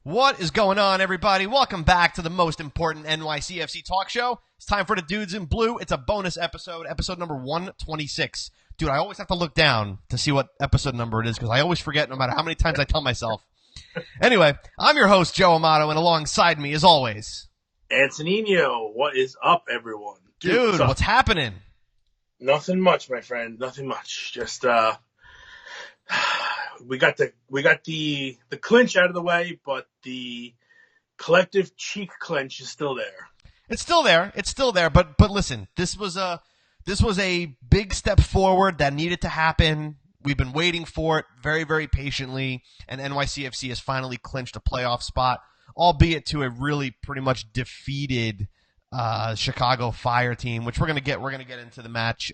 What is going on, everybody? Welcome back to the most important NYCFC talk show. It's time for the Dudes in Blue. It's a bonus episode, episode number 126. Dude, I always have to look down to see what episode number it is because I always forget no matter how many times I tell myself. Anyway, I'm your host, Joe Amato, and alongside me, as always, Antonino. What is up, everyone? Dude, what's happening? Nothing much, my friend. Nothing much. Just we got the clinch out of the way, but the collective cheek clench is still there. It's still there. But listen, this was a big step forward that needed to happen. We've been waiting for it very, very patiently, and NYCFC has finally clinched a playoff spot, albeit to a really pretty much defeated Chicago Fire team, which we're gonna get into the match.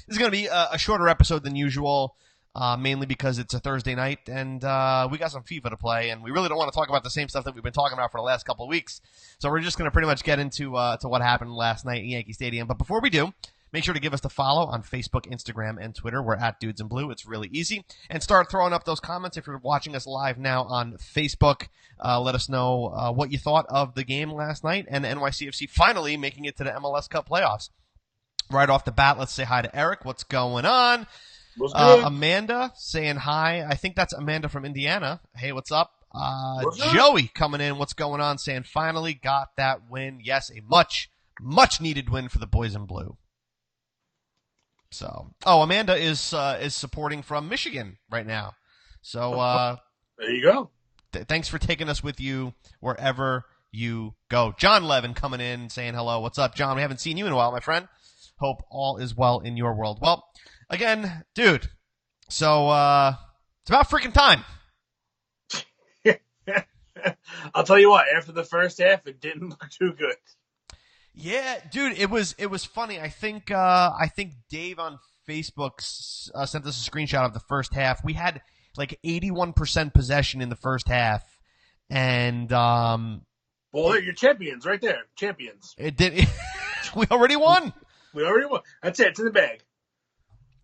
This is gonna be a shorter episode than usual. Mainly because it's a Thursday night and we got some FIFA to play, and we really don't want to talk about the same stuff that we've been talking about for the last couple of weeks. So we're just going to pretty much get into to what happened last night in Yankee Stadium. But before we do, make sure to give us the follow on Facebook, Instagram, and Twitter. We're at Dudes in Blue. It's really easy. And start throwing up those comments if you're watching us live now on Facebook. Let us know what you thought of the game last night and NYCFC finally making it to the MLS Cup playoffs. Right off the bat, let's say hi to Eric. What's going on? Amanda saying hi. I think that's Amanda from Indiana. Hey, what's up? Joey coming in. What's going on? Saying finally got that win. Yes, a much, much needed win for the boys in blue. So, Amanda is supporting from Michigan right now. So, there you go. Thanks for taking us with you wherever you go. John Levin coming in saying hello. What's up, John? We haven't seen you in a while, my friend. Hope all is well in your world. Well, again, dude, so it's about freaking time. I'll tell you what, after the first half, it didn't look too good. Yeah, dude, it was funny. I think Dave on Facebook sent us a screenshot of the first half. We had like 81% possession in the first half, and well, you're champions right there, champions. It did. We already won. That's it. It's in the bag.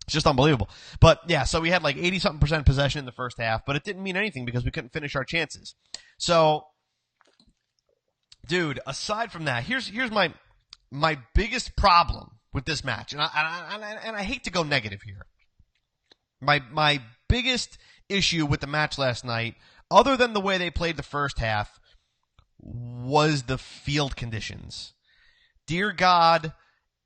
It's just unbelievable. But, yeah, so we had like 80-something% possession in the first half, but it didn't mean anything because we couldn't finish our chances. So, dude, aside from that, here's my biggest problem with this match, and I hate to go negative here. My biggest issue with the match last night, other than the way they played the first half, was the field conditions. Dear God,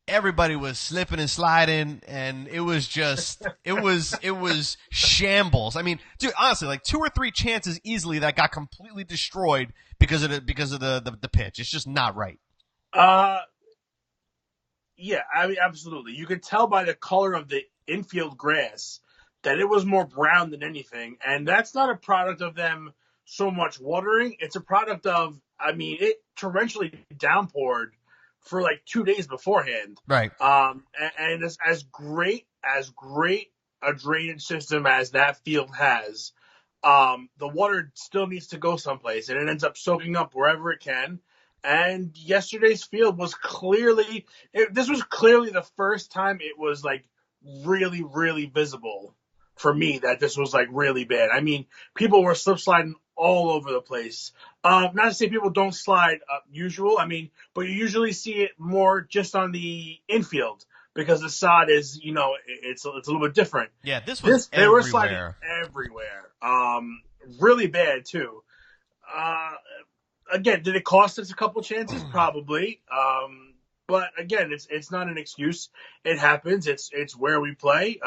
everybody was slipping and sliding, and it was just, it was shambles. I mean, dude, honestly, like 2 or 3 chances easily that got completely destroyed because of the pitch. It's just not right. Yeah, I mean, absolutely. You could tell by the color of the infield grass that it was more brown than anything, and that's not a product of them so much watering. It's a product of, I mean, it torrentially downpoured for like 2 days beforehand. Right. And as great a drainage system as that field has, the water still needs to go someplace, and it ends up soaking up wherever it can. And yesterday's field was this was clearly the first time it was like really, really visible for me that this was like really bad. I mean, people were slip sliding all over the place. Not to say people don't slide usual. I mean, but you usually see it more just on the infield because the sod is, it's a little bit different. Yeah, they were sliding everywhere. Really bad too. Again, did it cost us a couple chances? Probably. But again, it's not an excuse. It happens. It's where we play.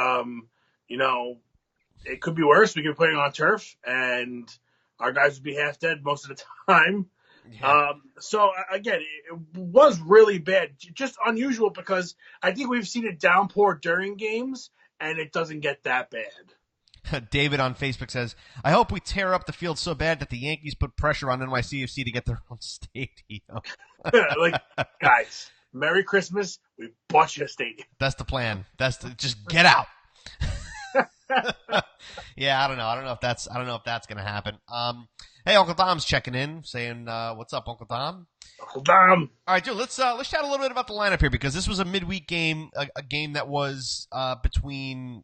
It could be worse. We could be playing on turf, and our guys would be half dead most of the time. Yeah. So again, it was really bad. Just unusual because I think we've seen it downpour during games, and it doesn't get that bad. David on Facebook says, I hope we tear up the field so bad that the Yankees put pressure on NYCFC to get their own stadium. Like, guys, Merry Christmas. We bought you a stadium. That's the plan. Just get out. Yeah, I don't know if that's going to happen. Hey, Uncle Dom's checking in, saying, what's up, Uncle Dom? Uncle Dom. All right, dude, let's chat a little bit about the lineup here because this was a midweek game, a game that was between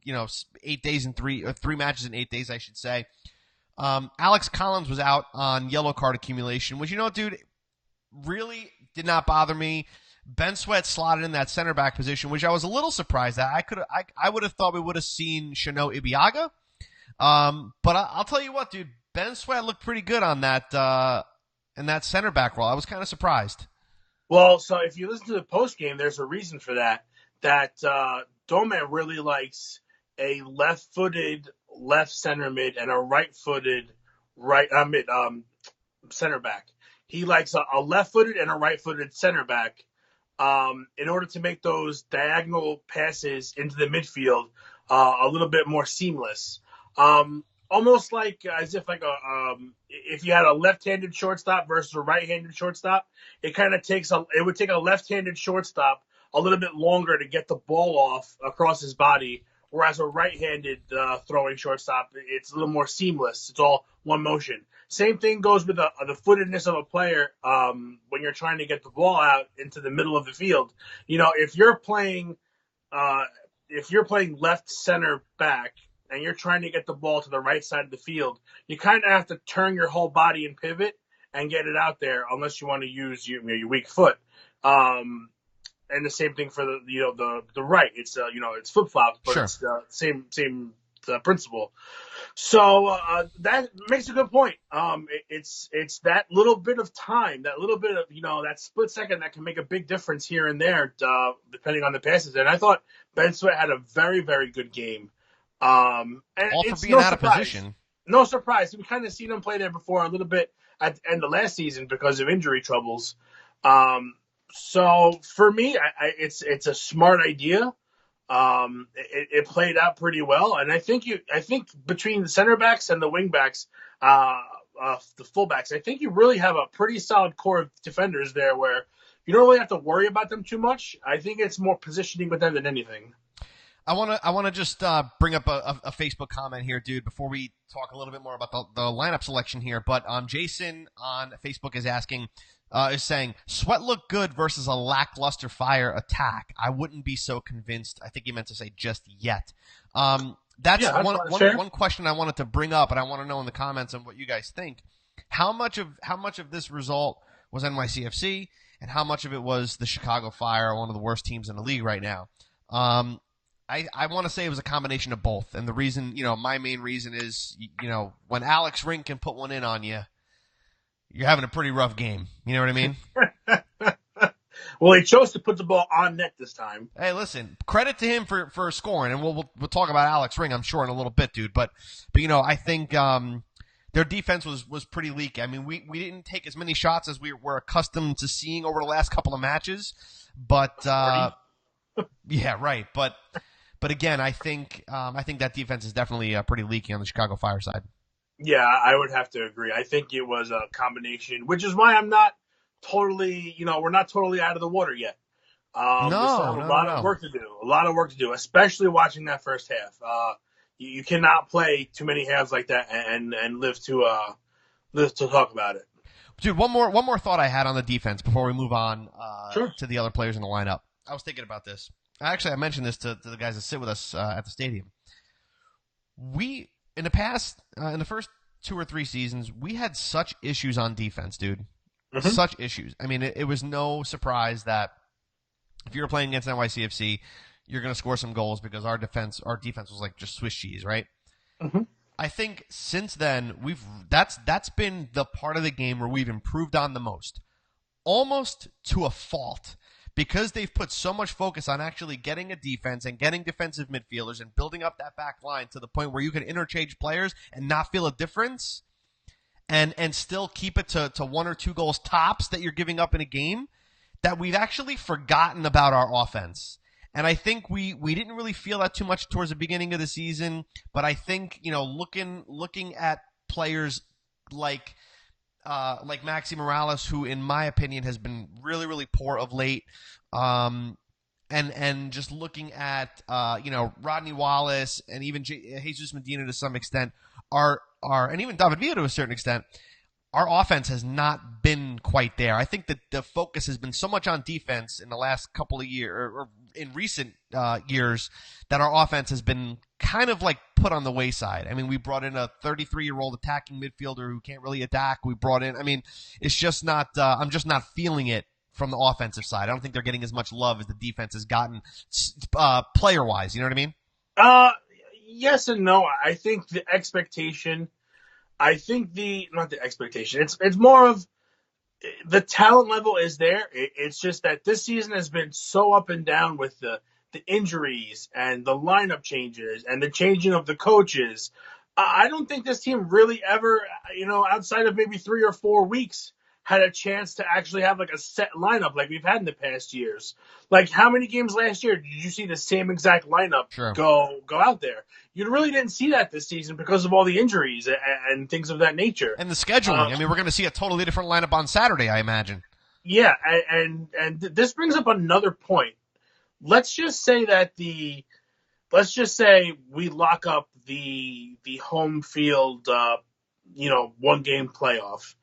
8 days and 3 matches in 8 days, I should say. Alex Collins was out on yellow card accumulation, which, dude, really did not bother me. Ben Sweat slotted in that center back position, which I was a little surprised at. I would have thought we would have seen Shano Ibiaga. But I'll tell you what, dude, Ben Sweat looked pretty good on that in that center back role. I was kind of surprised. Well, so if you listen to the post game, there's a reason for that. That Dome really likes a left-footed left center mid and a right-footed right mid center back. He likes a left-footed and a right-footed center back in order to make those diagonal passes into the midfield a little bit more seamless. Almost like as if if you had a left-handed shortstop versus a right-handed shortstop, it would take a left-handed shortstop a little bit longer to get the ball off across his body, whereas a right-handed throwing shortstop, it's a little more seamless. It's all one motion. Same thing goes with the footedness of a player when you're trying to get the ball out into the middle of the field. If you're playing left center back and you're trying to get the ball to the right side of the field, you kind of have to turn your whole body and pivot and get it out there, unless you want to use your weak foot. And the same thing for the right. It's it's flip flops, but Sure. It's the same principle. So that makes a good point. It's that little bit of time, that little bit of that split second that can make a big difference here and there, depending on the passes. And I thought Ben Sweat had a very, very good game. And All for it's being out of position. No surprise. We kind of seen him play there before a little bit at the end of last season because of injury troubles. So for me, it's a smart idea. It played out pretty well, and I think between the center backs and the wing backs, the fullbacks, I think you really have a pretty solid core of defenders there where you don't really have to worry about them too much. I think it's more positioning with them than anything. I want to just bring up a Facebook comment here, dude, before we talk a little bit more about the lineup selection here. But Jason on Facebook is saying Sweat looked good versus a lackluster Fire attack. I wouldn't be so convinced. I think he meant to say just yet. That's one question I wanted to bring up, and I want to know in the comments on what you guys think. How much of this result was NYCFC, and how much of it was the Chicago Fire, one of the worst teams in the league right now? I want to say it was a combination of both. And the reason, my main reason is, when Alex Ring can put one in on you, you're having a pretty rough game. You know what I mean? Well, he chose to put the ball on net this time. Hey, listen, credit to him for scoring. And we'll talk about Alex Ring, I'm sure, in a little bit, dude. But I think their defense was pretty leaky. I mean, we didn't take as many shots as we were accustomed to seeing over the last couple of matches. But, yeah, right. But again, I think that defense is definitely pretty leaky on the Chicago Fire side. Yeah, I would have to agree. I think it was a combination, which is why I'm not totally, we're not totally out of the water yet. A lot of work to do, especially watching that first half. You cannot play too many halves like that and live to talk about it. Dude, one more thought I had on the defense before we move on Sure. to the other players in the lineup. I was thinking about this. Actually, I mentioned this to the guys that sit with us at the stadium. We, in the past, in the first 2 or 3 seasons, we had such issues on defense, dude. Mm-hmm. Such issues. I mean, it was no surprise that if you were playing against NYCFC, you're going to score some goals because our defense was like just Swiss cheese, right? Mm-hmm. I think since then that's been the part of the game where we've improved on the most, almost to a fault. Because they've put so much focus on actually getting a defense and getting defensive midfielders and building up that back line to the point where you can interchange players and not feel a difference and still keep it to 1 or 2 goals tops that you're giving up in a game, that we've actually forgotten about our offense. And I think we didn't really feel that too much towards the beginning of the season, but I think, looking at players like Maxi Morales, who in my opinion has been really, really poor of late. And just looking at, Rodney Wallace and even Jesus Medina to some extent and even David Villa to a certain extent, our offense has not been quite there. I think that the focus has been so much on defense in the last couple of years, or in recent years that our offense has been kind of like put on the wayside. I mean, we brought in a 33-year-old attacking midfielder who can't really attack. We brought in, I mean, it's just not, I'm just not feeling it from the offensive side. I don't think they're getting as much love as the defense has gotten player-wise. You know what I mean? Yes and no. I think the expectation, not the expectation, it's more of the talent level is there. It's just that this season has been so up and down with the injuries and the lineup changes and the changing of the coaches. I don't think this team really ever, outside of maybe 3 or 4 weeks, had a chance to actually have like a set lineup like we've had in the past years. Like, how many games last year did you see the same exact lineup go out there? You really didn't see that this season because of all the injuries and things of that nature. And the scheduling. I mean, we're going to see a totally different lineup on Saturday, I imagine. Yeah, and this brings up another point. Let's just say we lock up the home field, 1-game playoff.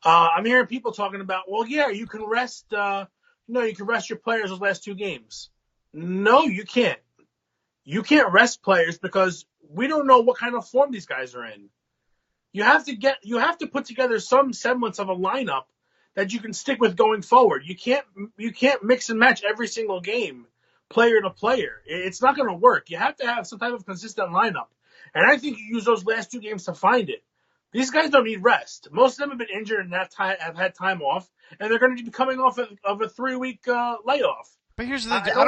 I'm hearing people talking about, well, yeah, you can rest, you can rest your players those last 2 games. No, you can't. You can't rest players because we don't know what kind of form these guys are in. You have to put together some semblance of a lineup that you can stick with going forward. You can't mix and match every single game, player to player. It's not going to work. You have to have some type of consistent lineup. And I think you use those last 2 games to find it. These guys don't need rest. Most of them have been injured and have had time off, and they're going to be coming off of a 3-week layoff. But here's the thing: I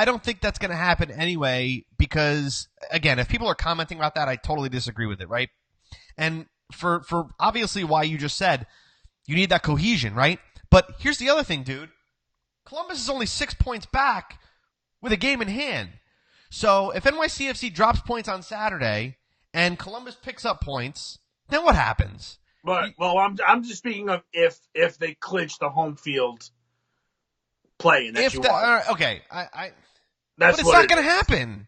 don't think that's going to happen anyway. Because again, if people are commenting about that, I totally disagree with it, right? And for obviously why you just said, you need that cohesion, right? But here's the other thing, dude: Columbus is only 6 points back with a game in hand. So if NYCFC drops points on Saturday and Columbus picks up points, then what happens? But I'm just speaking of if they clinch the home field play and that you want. Okay, but it's not going to happen.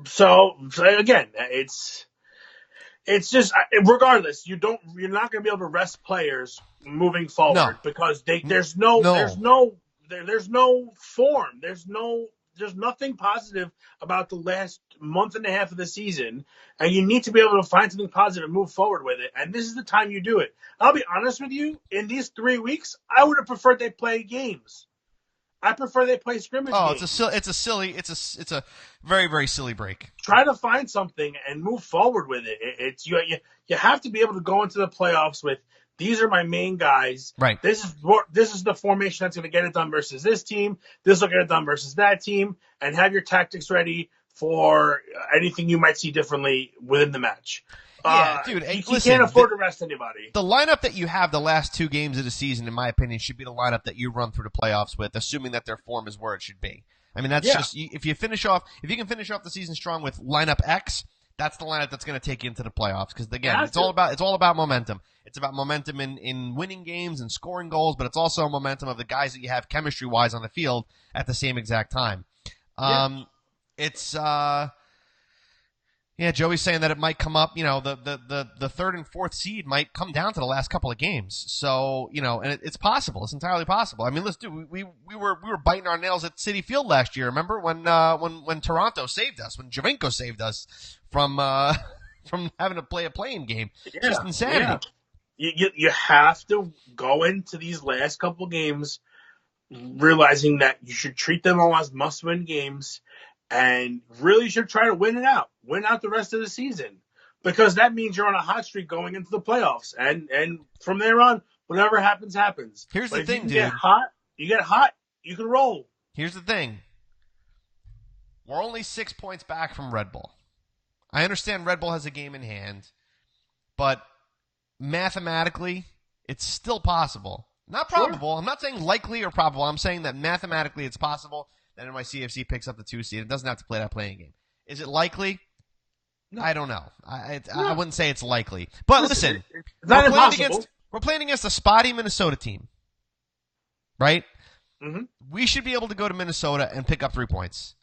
So again, it's just regardless. You're not going to be able to rest players moving forward because there's no form. There's nothing positive about the last month and a half of the season, and you need to be able to find something positive and move forward with it. And this is the time you do it. I'll be honest with you. In these 3 weeks, I would have preferred they play games. I prefer they play scrimmage games. It's a very, very silly break. Try to find something and move forward with it. You have to be able to go into the playoffs with, these are my main guys. Right. This is the formation that's going to get it done versus this team. This will get it done versus that team, and have your tactics ready for anything you might see differently within the match. Yeah, dude. You can't afford to rest anybody. The lineup that you have the last 2 games of the season, in my opinion, should be the lineup that you run through the playoffs with, assuming that their form is where it should be. I mean, that's just, if you can finish off the season strong with lineup X, that's the lineup that's going to take you into the playoffs. Because again, it's all about momentum. It's about momentum in winning games and scoring goals, but it's also a momentum of the guys that you have chemistry wise on the field at the same exact time. Joey's saying that it might come up, the 3rd and 4th seed might come down to the last couple of games. So, and it's possible. It's entirely possible. I mean, we were biting our nails at Citi Field last year. Remember when Toronto saved us, when Javinko saved us from having to play a playing game? Yeah, just insanity. Yeah. You have to go into these last couple games realizing that you should treat them all as must-win games. And really should try to win out the rest of the season, because that means you're on a hot streak going into the playoffs. And from there on, whatever happens, happens. Here's the thing, dude. You get hot, you can roll. Here's the thing. We're only 6 points back from Red Bull. I understand Red Bull has a game in hand, but mathematically, it's still possible. Not probable. Sure. I'm not saying likely or probable. I'm saying that mathematically it's possible that NYCFC picks up the 2 seed. It doesn't have to play that playing game. Is it likely? No. I don't know. I wouldn't say it's likely. But listen, we're playing against a spotty Minnesota team, right? Mm-hmm. We should be able to go to Minnesota and pick up 3 points.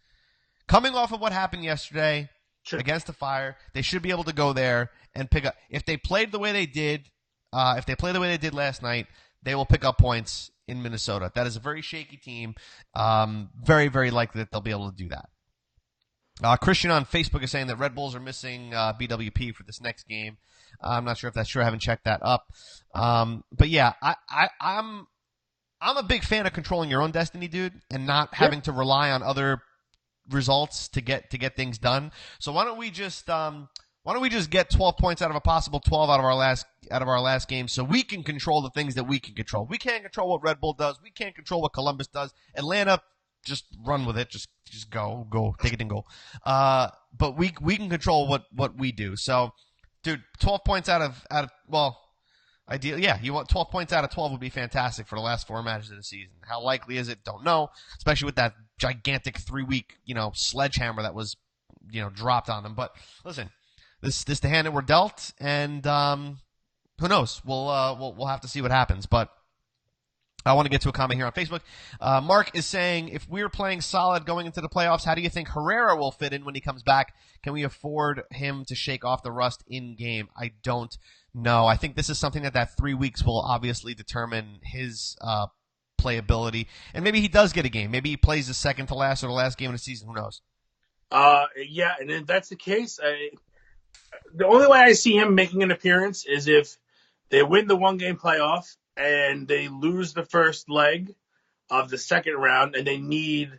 Coming off of what happened yesterday against the Fire, they should be able to go there and pick up. If they played the way they did, last night, they will pick up points in Minnesota. That is a very shaky team. Very, very likely that they'll be able to do that. Christian on Facebook is saying that Red Bulls are missing BWP for this next game. I'm not sure if that's true. I haven't checked that up. But yeah, I'm a big fan of controlling your own destiny, dude, and not having to rely on other results to get things done. So why don't we just get 12 points out of a possible 12 out of our last game, so we can control the things that we can control. We can't control what Red Bull does. We can't control what Columbus does. Atlanta, just run with it. Just go, take it and go. But we can control what we do. So, dude, 12 points out of well, ideally, yeah, you want 12 points out of 12 would be fantastic for the last 4 matches of the season. How likely is it? Don't know, especially with that gigantic 3-week, sledgehammer that was, dropped on them. But listen, this the hand that we're dealt, and who knows? We'll have to see what happens. But I want to get to a comment here on Facebook. Mark is saying, if we're playing solid going into the playoffs, how do you think Herrera will fit in when he comes back? Can we afford him to shake off the rust in game? I don't know. I think this is something that 3 weeks will obviously determine his playability. And maybe he does get a game. Maybe he plays the second to last or the last game of the season. Who knows? Yeah, and if that's the case, the only way I see him making an appearance is if they win the 1-game playoff and they lose the first leg of the second round and they need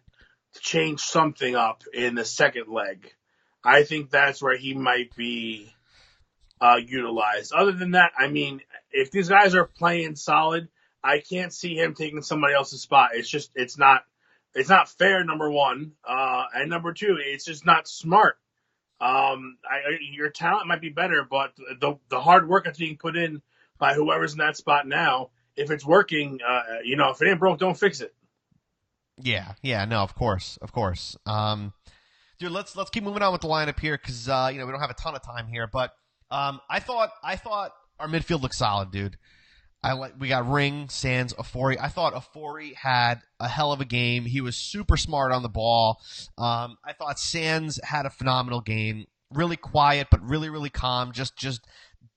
to change something up in the second leg. I think that's where he might be utilized. Other than that, I mean, if these guys are playing solid, I can't see him taking somebody else's spot. It's not fair, number one. And number two, it's just not smart. Your talent might be better, but the hard work that's being put in by whoever's in that spot now, if it's working, if it ain't broke, don't fix it. Yeah, no, of course. Dude, let's keep moving on with the lineup here because we don't have a ton of time here. But I thought our midfield looked solid, dude. We got Ring, Sands, Ofori. I thought Ofori had a hell of a game. He was super smart on the ball. I thought Sands had a phenomenal game. Really quiet, but really, really calm. Just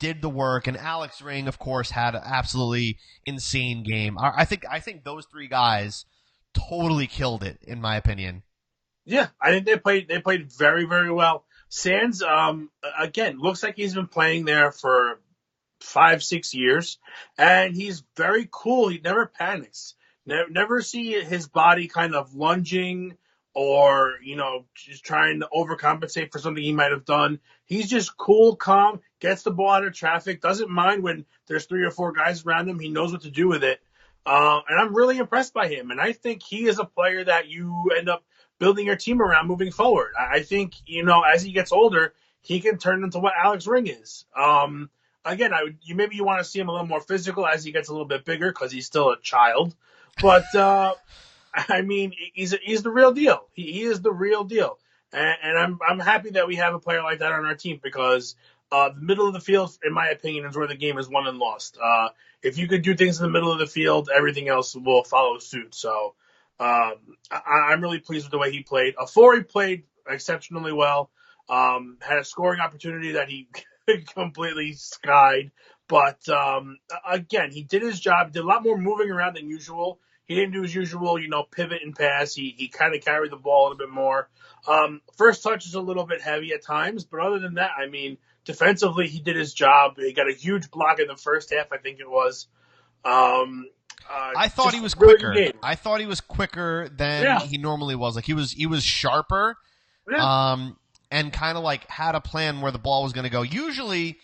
did the work. And Alex Ring, of course, had an absolutely insane game. I think those 3 guys totally killed it, in my opinion. Yeah, I think they played very, very well. Sands, again, looks like he's been playing there for 5-6 years, and he's very cool. He never panics. Never see his body kind of lunging or just trying to overcompensate for something he might have done. He's just cool, calm, gets the ball out of traffic, doesn't mind when there's 3 or 4 guys around him. He knows what to do with it, and I'm really impressed by him. And I think he is a player that you end up building your team around moving forward. I think as he gets older, he can turn into what Alex Ring is. Again, maybe you want to see him a little more physical as he gets a little bit bigger because he's still a child. But I mean, he's the real deal. He is the real deal, and I'm happy that we have a player like that on our team because the middle of the field, in my opinion, is where the game is won and lost. If you could do things in the middle of the field, everything else will follow suit. So I'm really pleased with the way he played. Ofori played exceptionally well. Had a scoring opportunity that he completely skied. But again, he did his job. Did a lot more moving around than usual. He didn't do his usual, pivot and pass. He kind of carried the ball a little bit more. First touch is a little bit heavy at times, but other than that, I mean, defensively, he did his job. He got a huge block in the first half, I think it was. I thought he was quicker. I thought he was quicker than he normally was. Like he was sharper. Yeah. And kind of like had a plan where the ball was going to go. Usually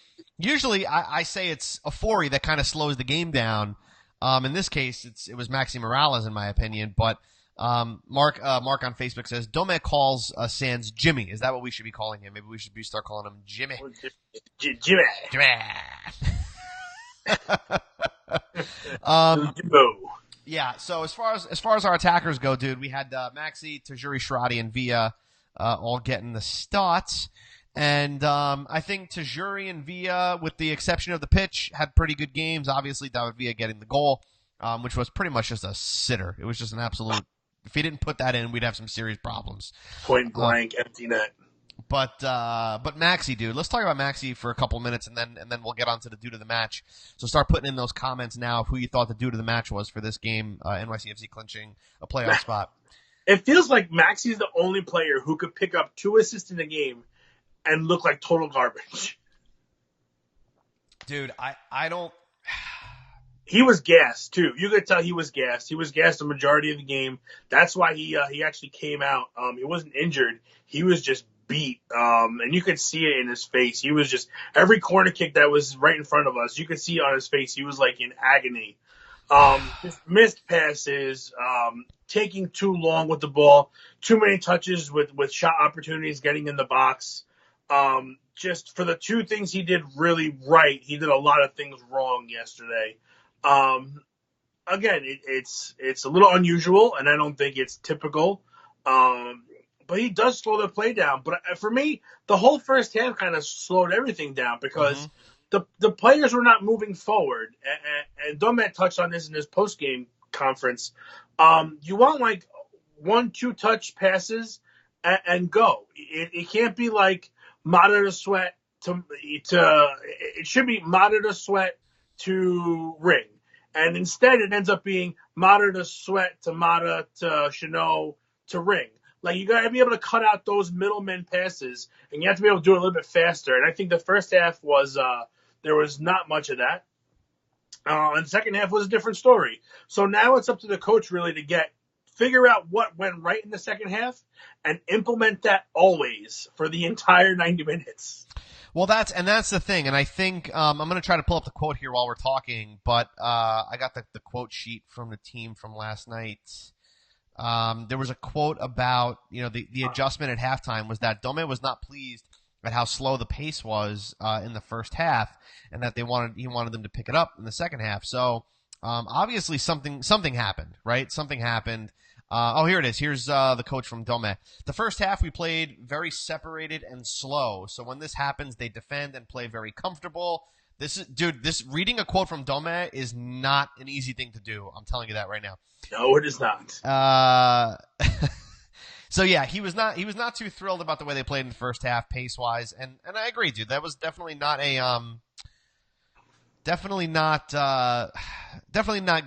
I say it's Ofori that kind of slows the game down. In this case, it was Maxi Morales, in my opinion. But Mark on Facebook says Dome calls Sands Jimmy. Is that what we should be calling him? Maybe we should start calling him Jimmy. Jimmy. Yeah. So as far as our attackers go, dude, we had Maxi, Tajuri, Shradi, and Villa all getting the starts. And I think Tajuri and Villa, with the exception of the pitch, had pretty good games. Obviously, David Villa getting the goal, which was pretty much just a sitter. It was just an absolute – if he didn't put that in, we'd have some serious problems. Point blank, empty net. But Maxi, dude, let's talk about Maxi for a couple minutes, and then we'll get on to the dude of the match. So start putting in those comments now of who you thought the dude of the match was for this game. NYCFC clinching a playoff spot. It feels like Maxi's the only player who could pick up 2 assists in a game and look like total garbage. Dude, I don't. He was gassed too. You could tell he was gassed. He was gassed the majority of the game. That's why he actually came out. He wasn't injured. He was just beat, and you could see it in his face. He was just every corner kick that was right in front of us. You could see on his face. He was like in agony. Just missed passes, taking too long with the ball, too many touches with shot opportunities, getting in the box. Just for the 2 things he did really right, he did a lot of things wrong yesterday. Again, it's a little unusual, and I don't think it's typical. But he does slow the play down. But for me, the whole first half kind of slowed everything down because the players were not moving forward. And Domet touched on this in his post-game conference. You want like 1-2 touch passes and go. It can't be like Mata to Sweat to it should be Mata to Sweat to Ring. And instead, it ends up being Mata to Sweat to Mata to Chanel to Ring. Like, you got to be able to cut out those middlemen passes, and you have to be able to do it a little bit faster. And I think the first half was there was not much of that. And the second half was a different story. So now it's up to the coach really to figure out what went right in the second half and implement that always for the entire 90 minutes. Well, that's the thing, and I think I'm going to try to pull up the quote here while we're talking, but I got the quote sheet from the team from last night. There was a quote about the adjustment at halftime was that Dome was not pleased at how slow the pace was in the first half, and that he wanted them to pick it up in the second half. So obviously something happened, right? Something happened. Here it is. Here's the coach from Dome. The first half we played very separated and slow. So when this happens, they defend and play very comfortable. This reading a quote from Dome is not an easy thing to do. I'm telling you that right now. No, it is not. So yeah, he was not too thrilled about the way they played in the first half, pace wise, and I agree, dude. That was definitely not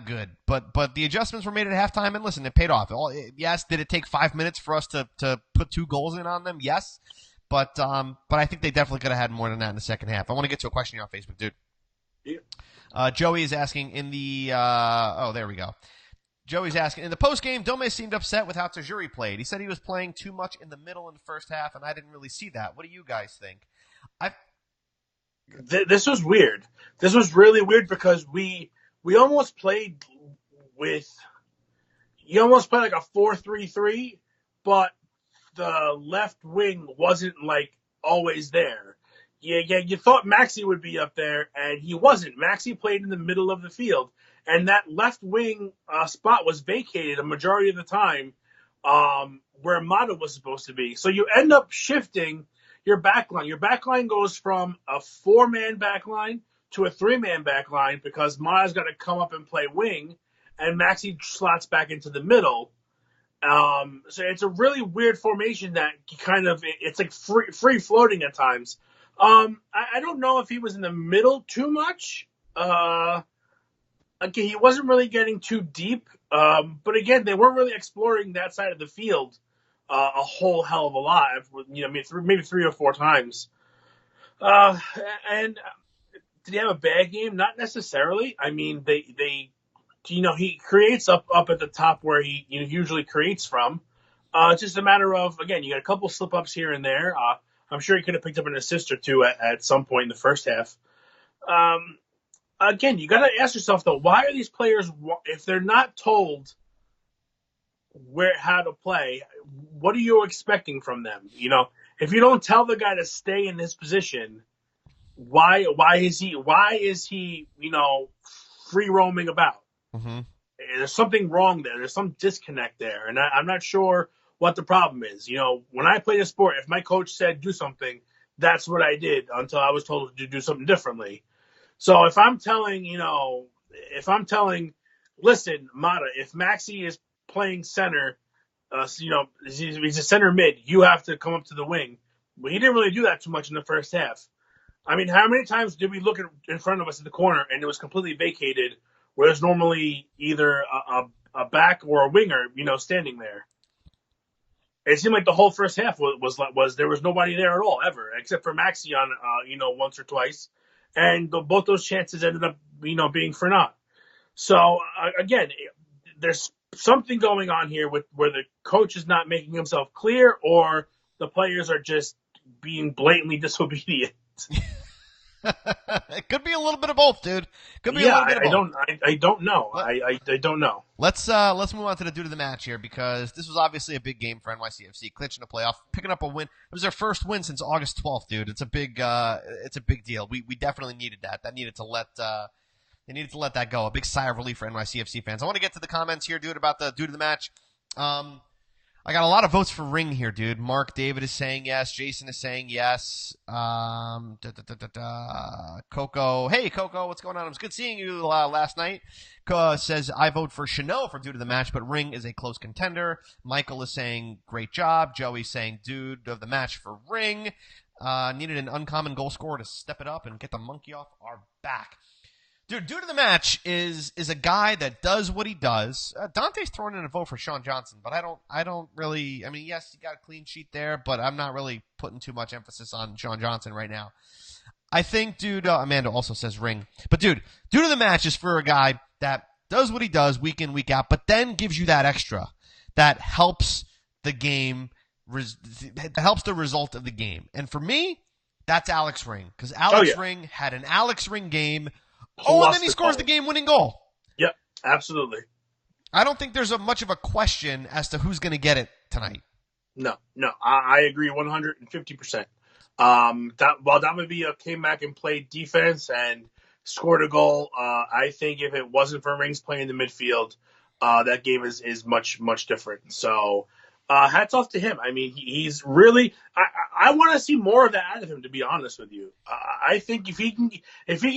good. But the adjustments were made at halftime, and listen, it paid off. Yes, did it take 5 minutes for us to put 2 goals in on them? Yes, but I think they definitely could have had more than that in the second half. I want to get to a question here on Facebook, dude. Yeah. Joey is asking in the there we go. Joey's asking, in the postgame, Dome seemed upset with how Tajuri played. He said he was playing too much in the middle in the first half, and I didn't really see that. What do you guys think? This was weird. This was really weird because we almost played like a 4-3-3, but the left wing wasn't like always there. Yeah, you thought Maxi would be up there, and he wasn't. Maxi played in the middle of the field, and that left wing spot was vacated a majority of the time where Mata was supposed to be. So you end up shifting your backline. Your backline goes from a 4-man backline to a 3-man backline because Mata's got to come up and play wing, and Maxi slots back into the middle. So it's a really weird formation that it's like free floating at times. I don't know if he was in the middle too much. Again, he wasn't really getting too deep. But again, they weren't really exploring that side of the field a whole hell of a lot. Maybe 3 or 4 times. And did he have a bad game? Not necessarily. I mean, he creates up at the top where he usually creates from. It's just a matter of, again, you got a couple slip-ups here and there. I'm sure he could have picked up an assist or 2 at some point in the first half. Again, you got to ask yourself, though, why are these players, if they're not told how to play, what are you expecting from them? If you don't tell the guy to stay in his position, why is he free roaming about? Mm-hmm. There's something wrong there. There's some disconnect there, and I'm not sure what the problem is. When I played a sport, if my coach said do something, that's what I did until I was told to do something differently. So if I'm telling, listen, Mata, if Maxi is playing center, he's a center mid, you have to come up to the wing. Well, he didn't really do that too much in the first half. I mean, how many times did we look in front of us at the corner and it was completely vacated, where there's normally either a back or a winger, standing there? It seemed like the whole first half was there was nobody there at all ever, except for Maxi on once or twice, and both those chances ended up being for naught. So again, there's something going on here with where the coach is not making himself clear, or the players are just being blatantly disobedient. It could be a little bit of both, dude. Could be a little bit of both. I don't know. I don't know. Let's move on to the due to the match here, because this was obviously a big game for NYCFC, clinching a playoff, picking up a win. It was their first win since August 12th, dude. It's a big deal. We definitely needed that. They needed to let that go. A big sigh of relief for NYCFC fans. I want to get to the comments here, dude, about the due to the match. I got a lot of votes for Ring here, dude. Mark David is saying yes. Jason is saying yes. Coco. Hey, Coco. What's going on? It was good seeing you last night. Says, I vote for Chanel for due to the match, but Ring is a close contender. Michael is saying, great job. Joey's saying, dude of the match for Ring. Needed an uncommon goal scorer to step it up and get the monkey off our back. Dude, due to the match is a guy that does what he does. Dante's throwing in a vote for Sean Johnson, but I don't really. I mean, yes, he got a clean sheet there, but I'm not really putting too much emphasis on Sean Johnson right now. I think, dude. Amanda also says Ring, but dude, due to the match is for a guy that does what he does week in, week out, but then gives you that extra that helps the game, that helps the result of the game. And for me, that's Alex Ring, because Alex Ring had an Alex Ring game. And then he scores the game-winning goal. Yep, absolutely. I don't think there's much of a question as to who's going to get it tonight. No, I agree 150%. While Damavia came back and played defense and scored a goal, I think if it wasn't for Rings playing the midfield, that game is much, much different. So hats off to him. I mean, he's really. I want to see more of that out of him. To be honest with you, I think if he can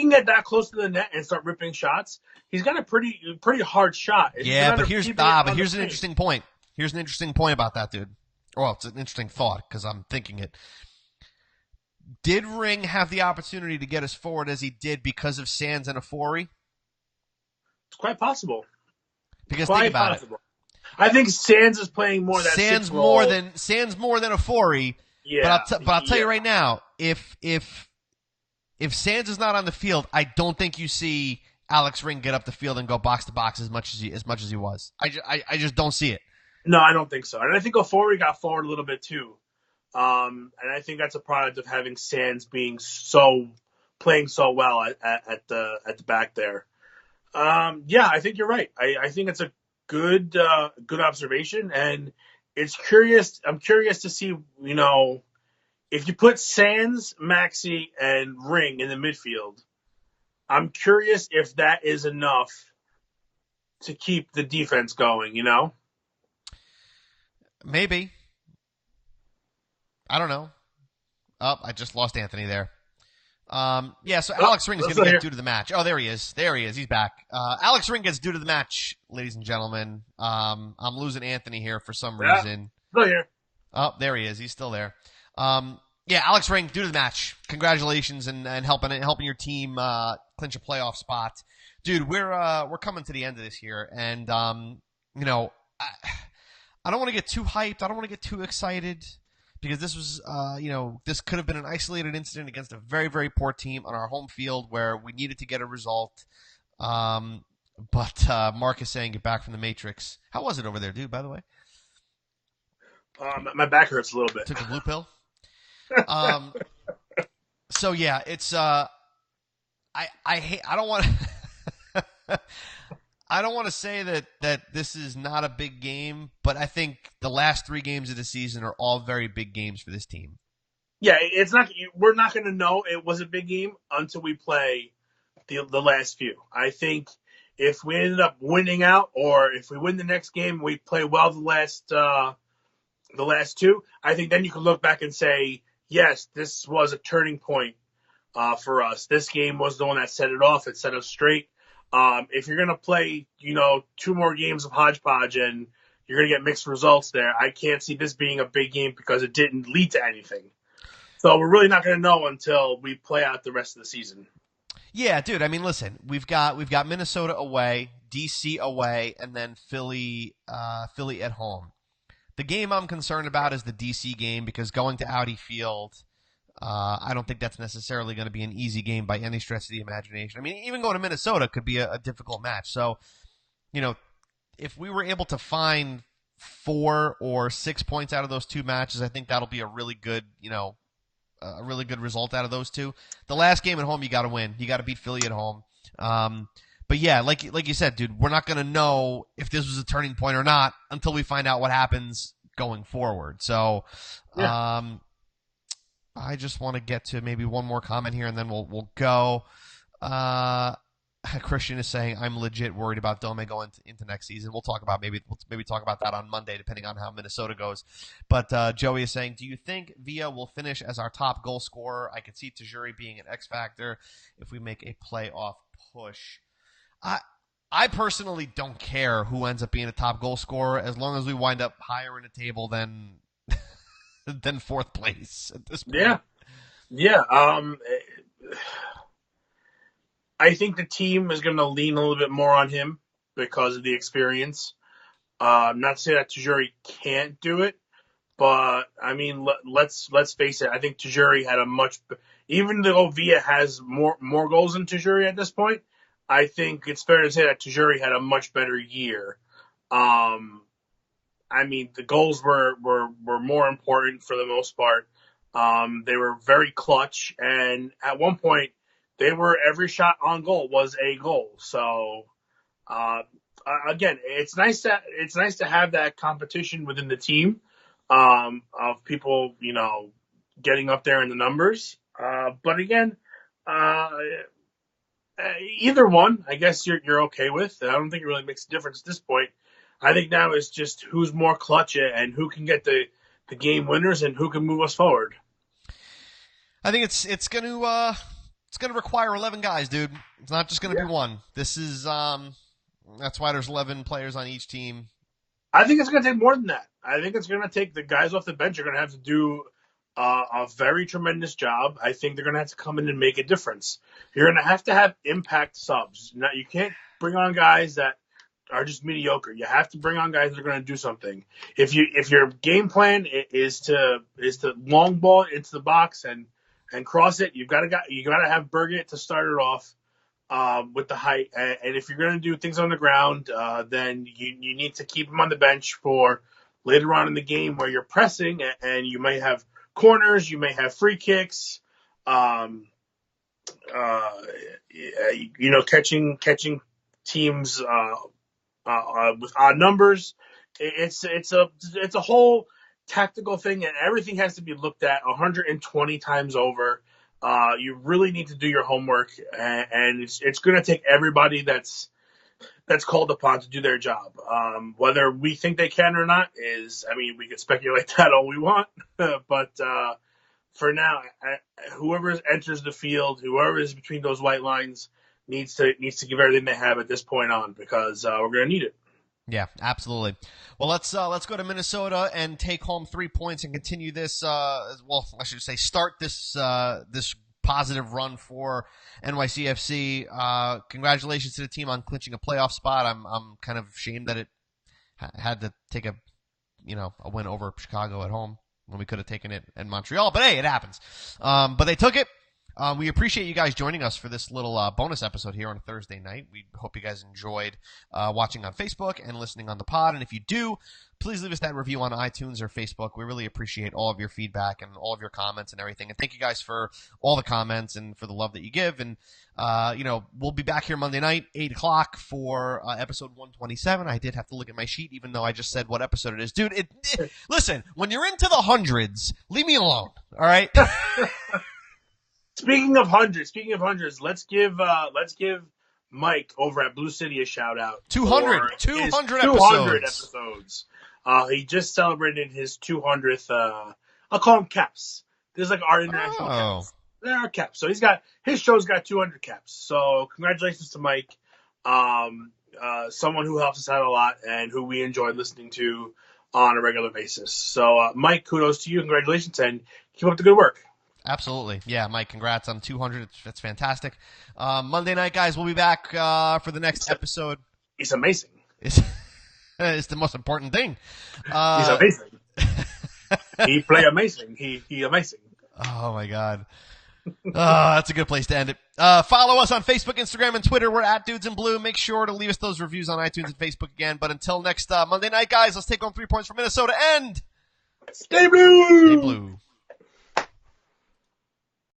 get that close to the net and start ripping shots, he's got a pretty hard shot. But here's an interesting point. Here's an interesting point about that, dude. Well, it's an interesting thought because I'm thinking it. Did Ring have the opportunity to get as forward as he did because of Sands and Afori? It's quite possible. Because think about it. I think Sands is playing more that Sands more than Afori. Yeah, but I'll tell you right now, if Sands is not on the field, I don't think you see Alex Ring get up the field and go box to box as much as he was. I just don't see it. No, I don't think so. And I think Afori got forward a little bit too. And I think that's a product of having Sands playing so well at the back there. I think you're right. I think it's a good observation, and I'm curious to see, if you put Sands, Maxi, and Ring in the midfield, I'm curious if that is enough to keep the defense going, Maybe. I don't know. Oh, I just lost Anthony there. So Alex Ring is going to get due to the match. Oh, there he is. He's back. Alex Ring gets due to the match, ladies and gentlemen. I'm losing Anthony here for some reason. Still here. Oh, there he is. He's still there. Alex Ring due to the match. Congratulations and helping your team clinch a playoff spot, dude. We're coming to the end of this year, and I don't want to get too hyped. I don't want to get too excited. Because this was, this could have been an isolated incident against a very, very poor team on our home field where we needed to get a result. But Mark is saying get back from the Matrix. How was it over there, dude, by the way? My back hurts a little bit. Took a blue pill? It's, I don't want to... I don't want to say that this is not a big game, but I think the last 3 games of the season are all very big games for this team. Yeah, it's not. We're not going to know it was a big game until we play the last few. I think if we ended up winning out, or if we win the next game, we play well the last 2. I think then you can look back and say, yes, this was a turning point for us. This game was the one that set it off. It set us straight. If you're going to play, 2 more games of hodgepodge and you're going to get mixed results there, I can't see this being a big game because it didn't lead to anything. So we're really not going to know until we play out the rest of the season. Yeah, dude. I mean, listen, we've got Minnesota away, DC away, and then Philly at home. The game I'm concerned about is the DC game because going to Audi Field, I don't think that's necessarily going to be an easy game by any stretch of the imagination. I mean, even going to Minnesota could be a difficult match. So, if we were able to find 4 or 6 points out of those two matches, I think that'll be a really good, a really good result out of those two. The last game at home, you got to win. You got to beat Philly at home. But yeah, like you said, dude, we're not going to know if this was a turning point or not until we find out what happens going forward. So, Yeah. I just want to get to maybe one more comment here, and then we'll go. Christian is saying I'm legit worried about Dome going into next season. We'll talk about maybe talk about that on Monday, depending on how Minnesota goes. But Joey is saying, do you think Villa will finish as our top goal scorer? I could see Tajuri being an X factor if we make a playoff push. I personally don't care who ends up being a top goal scorer as long as we wind up higher in the table than fourth place at this point. Yeah. I think the team is going to lean a little bit more on him because of the experience. Not to say that Tajuri can't do it, but I mean, let's face it. I think Tajuri had even though Villa has more goals than Tajuri at this point, I think it's fair to say that Tajuri had a much better year. I mean, the goals were more important for the most part. They were very clutch, and at one point, every shot on goal was a goal. So uh, again, it's nice to have that competition within the team of people, getting up there in the numbers. But again, uh, either one, I guess you're okay with. I don't think it really makes a difference at this point. I think now it's just who's more clutch and who can get the game winners and who can move us forward. I think it's gonna require 11 guys, dude. It's not just gonna be Yeah. one. This is that's why there's 11 players on each team. I think it's going to take more than that. I think it's going to take the guys off the bench are going to have to do a very tremendous job. I think they're going to have to come in and make a difference. You're going to have impact subs. Now, you can't bring on guys that are just mediocre. You have to bring on guys that are going to do something. If your game plan is to long ball into the box and cross it, you got to have Berget to start it off. With the height. And if you're going to do things on the ground, then you need to keep him on the bench for later on in the game where you're pressing and you may have corners, you may have free kicks, uh, catching teams with odd numbers. It's a whole tactical thing, and everything has to be looked at 120 times over. You really need to do your homework, and it's going to take everybody that's called upon to do their job. Whether we think they can or not we could speculate that all we want, but for now, whoever enters the field, whoever is between those white lines, needs to give everything they have at this point on because we're going to need it. Yeah, absolutely. Well, let's go to Minnesota and take home 3 points and continue this. Well, I should say start this this positive run for NYCFC. Congratulations to the team on clinching a playoff spot. I'm kind of ashamed that it had to take a win over Chicago at home when we could have taken it in Montreal. But hey, it happens. But they took it. We appreciate you guys joining us for this little bonus episode here on a Thursday night. We hope you guys enjoyed watching on Facebook and listening on the pod. And if you do, please leave us that review on iTunes or Facebook. We really appreciate all of your feedback and all of your comments and everything. And thank you guys for all the comments and for the love that you give. And, we'll be back here Monday night, 8 o'clock for episode 127. I did have to look at my sheet, even though I just said what episode it is. Dude, listen, when you're into the hundreds, leave me alone, all right? Speaking of hundreds, let's give Mike over at Blue City a shout out. 200 episodes. He just celebrated his 200th. I'll call them caps. There's like our international caps. There are caps. So his show's got 200 caps. So congratulations to Mike, someone who helps us out a lot and who we enjoy listening to on a regular basis. So Mike, kudos to you, congratulations, and keep up the good work. Absolutely. Yeah, Mike, congrats on 200. That's fantastic. Monday night, guys, we'll be back for the next episode. He's amazing. It's the most important thing. He's amazing. He play amazing. He amazing. Oh, my God. That's a good place to end it. Follow us on Facebook, Instagram, and Twitter. We're at Dudes in Blue. Make sure to leave us those reviews on iTunes and Facebook again. But until next Monday night, guys, let's take home 3 points from Minnesota and Stay blue! Stay blue.